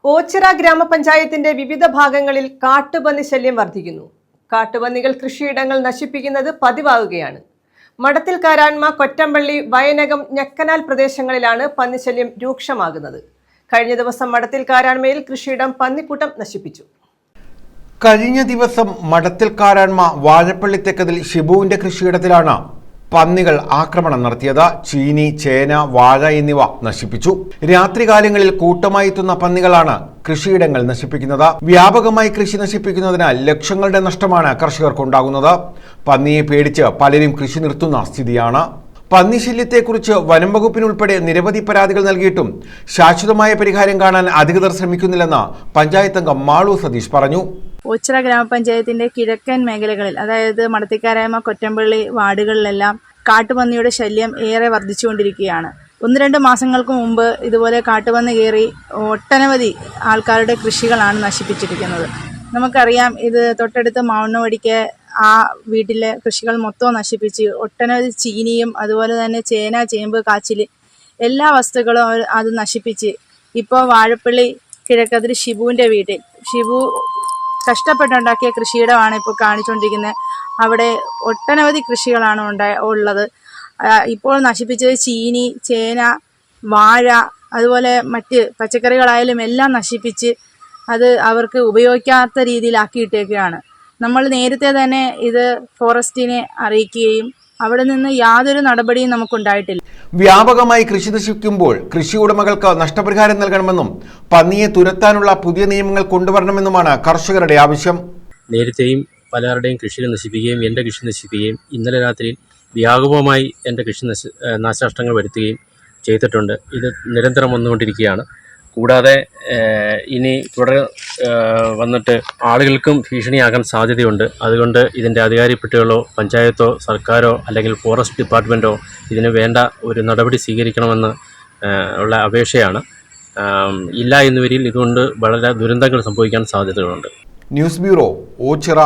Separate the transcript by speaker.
Speaker 1: ഓച്ചിറ ഗ്രാമപഞ്ചായത്തിന്റെ വിവിധ ഭാഗങ്ങളിൽ കാട്ടുപന്നി ശല്യം വർദ്ധിക്കുന്നു. കാട്ടുപന്നികൾ കൃഷിയിടങ്ങൾ നശിപ്പിക്കുന്നത് പതിവാകുകയാണ്. മഠത്തിൽ കാരാൻമ, കൊറ്റമ്പള്ളി, വയനകം, ഞക്കനാൽ പ്രദേശങ്ങളിലാണ് പന്നിശല്യം രൂക്ഷമാകുന്നത്. കഴിഞ്ഞ ദിവസം മഠത്തിൽ കാരാൻമയിൽ കൃഷിയിടം പന്നിക്കൂട്ടം നശിപ്പിച്ചു.
Speaker 2: കഴിഞ്ഞ ദിവസം മഠത്തിൽ കാരാൻമ വാഴപ്പള്ളി തെക്കതിൽ ഷിബുവിന്റെ കൃഷിയിടത്തിലാണ് പന്നികൾ ആക്രമണം നടത്തിയത്. ചീനി, ചേന, വാഴ എന്നിവ നശിപ്പിച്ചു. രാത്രികാലങ്ങളിൽ കൂട്ടമായി എത്തുന്ന പന്നികളാണ് കൃഷിയിടങ്ങൾ നശിപ്പിക്കുന്നത്. വ്യാപകമായി കൃഷി നശിപ്പിക്കുന്നതിനാൽ ലക്ഷങ്ങളുടെ നഷ്ടമാണ് കർഷകർക്കുണ്ടാകുന്നത്. പന്നിയെ പേടിച്ച് പലരും കൃഷി നിർത്തുന്ന സ്ഥിതിയാണ്. പന്നിശല്യത്തെക്കുറിച്ച് വനം വകുപ്പിനുൾപ്പെടെ നിരവധി പരാതികൾ നൽകിയിട്ടും ശാശ്വതമായ പരിഹാരം കാണാൻ അധികൃതർ ശ്രമിക്കുന്നില്ലെന്ന് പഞ്ചായത്ത് അംഗം മാളു സതീഷ് പറഞ്ഞു.
Speaker 3: ഓച്ചിറ ഗ്രാമപഞ്ചായത്തിന്റെ കിഴക്കൻ മേഖലകളിൽ, അതായത് മഠത്തിക്കാരായ്മ, കൊറ്റമ്പള്ളി വാർഡുകളിലെല്ലാം കാട്ടുപന്നിയുടെ ശല്യം ഏറെ വർദ്ധിച്ചുകൊണ്ടിരിക്കുകയാണ്. 1-2 മാസങ്ങൾക്ക് മുമ്പ് ഇതുപോലെ കാട്ടുപന്നി കയറി ഒട്ടനവധി ആൾക്കാരുടെ കൃഷികളാണ് നശിപ്പിച്ചിരിക്കുന്നത്. നമുക്കറിയാം, ഇത് തൊട്ടടുത്ത് മാവണ്ണവടിക്ക് ആ വീട്ടിലെ കൃഷികൾ മൊത്തം നശിപ്പിച്ച് ഒട്ടനവധി ചീനിയും അതുപോലെ തന്നെ ചേന, ചേമ്പ്, കാച്ചിൽ എല്ലാ വസ്തുക്കളും അത് നശിപ്പിച്ച് ഇപ്പോൾ വാഴപ്പള്ളി കിഴക്കതിൽ ഷിബുവിൻ്റെ വീട്ടിൽ, ഷിബു കഷ്ടപ്പെട്ടുണ്ടാക്കിയ കൃഷിയിടമാണ് ഇപ്പോൾ കാണിച്ചുകൊണ്ടിരിക്കുന്നത്. അവിടെ ഒട്ടനവധി കൃഷികളാണ് ഉള്ളത്. ഇപ്പോൾ നശിപ്പിച്ചത് ചീനി, ചേന, വാഴ, അതുപോലെ മറ്റ് പച്ചക്കറികളായാലും എല്ലാം നശിപ്പിച്ച് അത് അവർക്ക് ഉപയോഗിക്കാത്ത രീതിയിലാക്കിയിട്ടേക്കുകയാണ്. നമ്മൾ നേരത്തെ തന്നെ ഇത് ഫോറസ്റ്റിനെ അറിയിക്കുകയും അവിടെ നിന്ന് യാതൊരു നടപടിയും നമുക്കുണ്ടായിട്ടില്ല.
Speaker 2: വ്യാപകമായി കൃഷി നശിക്കുമ്പോൾ കൃഷി ഉടമകൾക്ക് നഷ്ടപരിഹാരം നൽകണമെന്നും പന്നിയെ തുരത്താനുള്ള പുതിയ നിയമങ്ങൾ കൊണ്ടുവരണമെന്നുമാണ് കർഷകരുടെ ആവശ്യം.
Speaker 4: നേരത്തെയും പലരുടെയും കൃഷി നശിപ്പിക്കുകയും എൻ്റെ കൃഷി നശിപ്പിക്കുകയും ഇന്നലെ രാത്രി വ്യാപകമായി എൻ്റെ കൃഷി നാശനഷ്ടങ്ങൾ വരുത്തുകയും ചെയ്തിട്ടുണ്ട്. ഇത് നിരന്തരം വന്നുകൊണ്ടിരിക്കുകയാണ്. കൂടാതെ ഇനി തുടരെ വന്നിട്ട് ആളുകൾക്കും ഭീഷണിയാകാൻ സാധ്യതയുണ്ട്. അതുകൊണ്ട് ഇതിൻ്റെ അധികാരിപ്പെട്ടുകളോ പഞ്ചായത്തോ സർക്കാരോ അല്ലെങ്കിൽ ഫോറസ്റ്റ് ഡിപ്പാർട്ട്മെൻറ്റോ ഇതിന് വേണ്ട ഒരു നടപടി സ്വീകരിക്കണമെന്ന് ഉള്ള അപേക്ഷയാണ്. ഇല്ല എന്നുവരിൽ ഇതുകൊണ്ട് വളരെ ദുരന്തങ്ങൾ സംഭവിക്കാൻ സാധ്യതകളുണ്ട്.
Speaker 2: News bureau, Ochira.